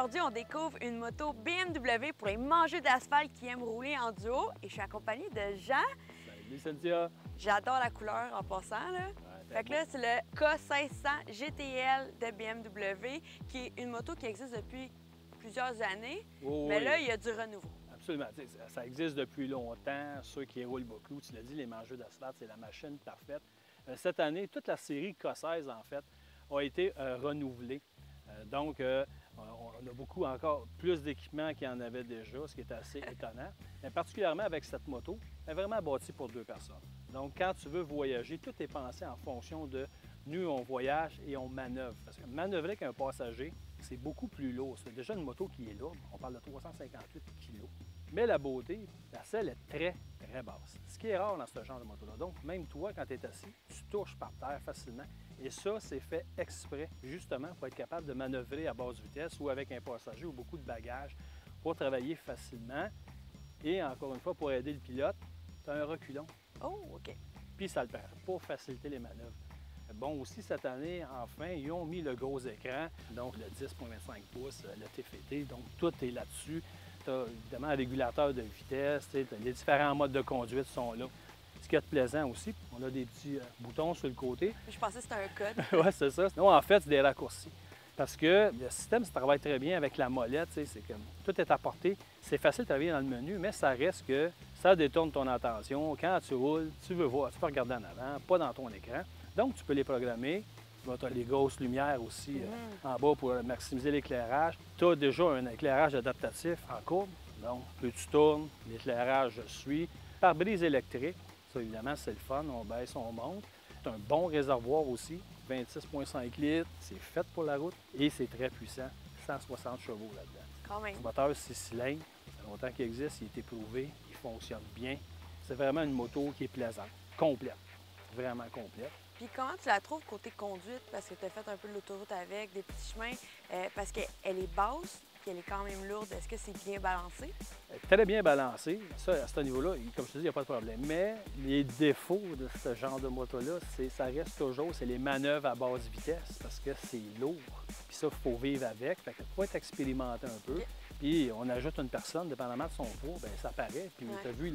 Aujourd'hui, on découvre une moto BMW pour les mangeux d'asphalte qui aiment rouler en duo. Et je suis accompagnée de Jean. Salut Cynthia! J'adore la couleur en passant, là. Fait que là, c'est le K500 GTL de BMW, qui est une moto qui existe depuis plusieurs années. Oh, mais oui. là, il y a du renouveau. Absolument. Ça existe depuis longtemps. Ceux qui roulent beaucoup, tu l'as dit, les mangeux d'asphalte, c'est la machine parfaite. Cette année, toute la série K16, en fait, a été renouvelée. Donc, on a beaucoup encore plus d'équipements qu'il y en avait déjà, ce qui est assez étonnant. Mais particulièrement avec cette moto, elle est vraiment bâtie pour 2 personnes. Donc, quand tu veux voyager, tout est pensé en fonction de nous, on voyage et on manœuvre. Parce que manœuvrer avec un passager, c'est beaucoup plus lourd. C'est déjà une moto qui est lourde. On parle de 358 kg. Mais la beauté, la selle est très, très basse. Ce qui est rare dans ce genre de moto-là. Donc, même toi, quand tu es assis, tu touches par terre facilement. Et ça, c'est fait exprès, justement, pour être capable de manœuvrer à basse vitesse ou avec un passager ou beaucoup de bagages pour travailler facilement. Et encore une fois, pour aider le pilote, tu as un reculon. Oh, OK. Puis ça le permet pour faciliter les manœuvres. Bon, aussi, cette année, enfin, ils ont mis le gros écran, donc le 10,25 pouces, le TFT, donc tout est là-dessus. Tu as évidemment un régulateur de vitesse, les différents modes de conduite sont là. Ce qui est plaisant aussi, on a des petits boutons sur le côté. Je pensais que c'était un code. Oui, c'est ça. Non, en fait, c'est des raccourcis. Parce que le système se travaille très bien avec la molette, c'est comme tout est à portée. C'est facile de travailler dans le menu, mais ça reste que ça détourne ton attention. Quand tu roules, tu veux voir, tu peux regarder en avant, pas dans ton écran. Donc, tu peux les programmer. Tu as les grosses lumières aussi en bas pour maximiser l'éclairage. Tu as déjà un éclairage adaptatif en courbe. Donc, plus tu tournes, l'éclairage suit. Pare-brise électrique, ça évidemment, c'est le fun. On baisse, on monte. C'est un bon réservoir aussi, 26,5 litres. C'est fait pour la route et c'est très puissant, 160 chevaux là-dedans. Quand même. Le moteur 6 cylindres, ça fait longtemps qu'il existe, il est éprouvé, il fonctionne bien. C'est vraiment une moto qui est plaisante, complète, vraiment complète. Puis comment tu la trouves côté conduite? Parce que tu as fait un peu de l'autoroute avec, des petits chemins. Parce qu'elle est basse, puis elle est quand même lourde. Est-ce que c'est bien balancé? Elle est très bien balancée. Ça, à ce niveau-là, comme je te dis, il n'y a pas de problème. Mais les défauts de ce genre de moto-là, ça reste toujours, c'est les manœuvres à basse vitesse parce que c'est lourd. Puis ça, il faut vivre avec. Fait qu'il faut être expérimenté un peu. Okay. Puis on ajoute une personne, dépendamment de son poids, bien, ça paraît. Puis tu as vu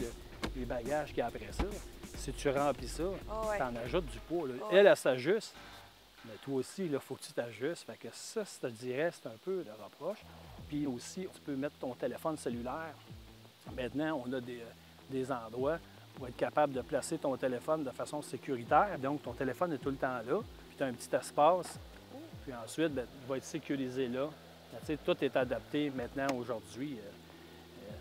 les bagages qu'il y a après ça. Si tu remplis ça, tu en ajoutes du poids. Elle s'ajuste, mais toi aussi, il faut que tu t'ajustes. Fait que ça, je te dirais, c'est un peu le reproche. Puis aussi, tu peux mettre ton téléphone cellulaire. Maintenant, on a des endroits pour être capable de placer ton téléphone de façon sécuritaire. Donc, ton téléphone est tout le temps là. Puis tu as un petit espace. Puis ensuite, bien, il va être sécurisé là. Bien, tout est adapté maintenant, aujourd'hui.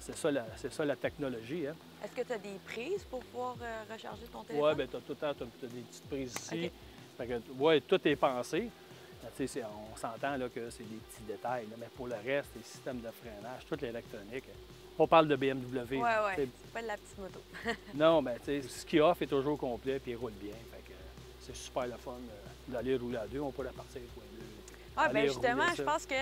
C'est ça la technologie. Hein? Est-ce que tu as des prises pour pouvoir recharger ton téléphone? Oui, bien, tu as tout le temps des petites prises ici. Okay. Fait que, ouais, tout est pensé. On s'entend là, que c'est des petits détails, là, mais pour le reste, les systèmes de freinage, toute l'électronique. On parle de BMW. Oui, oui, c'est pas de la petite moto. Non, mais ce qu'il offre est toujours complet et il roule bien. Fait que c'est super le fun d'aller rouler à deux. On peut la partir au point de vue. Ah, bien justement, je pense que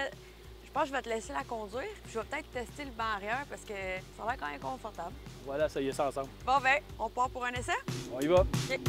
je vais te laisser la conduire. Puis je vais peut-être tester le banc arrière parce que ça a l'air quand même confortable. Voilà, ça y est, ça ensemble. Bon, ben, on part pour un essai? On y va. OK.